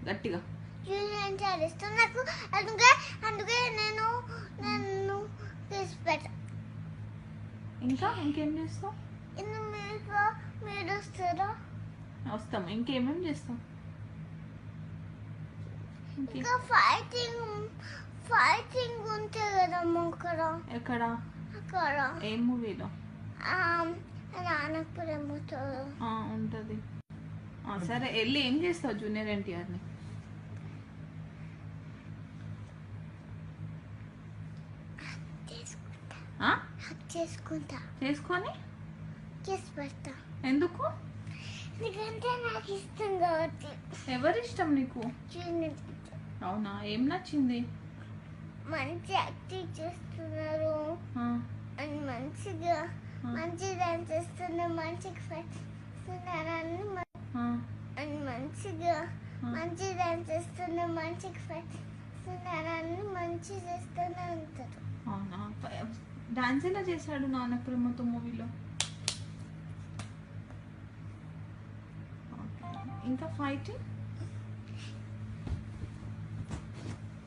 గట్టిగా. జూనియర్ ఎన్టీఆర్ ఇష్టం నాకు. అందుకే అందుకే నేను నేను తీసిపెట్టా. ఇంకా ఇంకేం చేస్తావు? ఇನ್ನು మీరు వస్తారా? వస్తాం. ఇంకేమేమి చేస్తాం? ఇంకా ఫైటింగ్ ఉంటాయి కదా అక్కడ. ఎక్కడ? అక్కడ. ఏ మూవీలో? నాన్నకు ప్రేమతో ఉంటుంది. సరే వెళ్ళి ఏం చేస్తావు జూనియర్ ఎన్టీఆర్ని? చేసుకొని కిస్ పెడతా. ఎందుకు? ఎందుకంటే నాకు ఇష్టం కాబట్టి. ఎవరి ఇష్టం నీకు? అవునా? ఏం నచ్చింది? మంచి యాక్టింగ్ చేస్తున్నారు, మంచిగా మంచి డాన్స్ చేస్తున్నారు, మంచిగా ఫైట్ చేస్తున్నారని మంచిగా మంచి డాన్స్ చేస్తున్నారు, మంచిగా ఫైట్ చేస్తున్నారని మంచి చేస్తూనే ఉంటారు. అవునా? డాన్స్ ఎలా చేశాడు నాన్న ప్రేమతో మూవీలో? ఇంకా ఫైటింగ్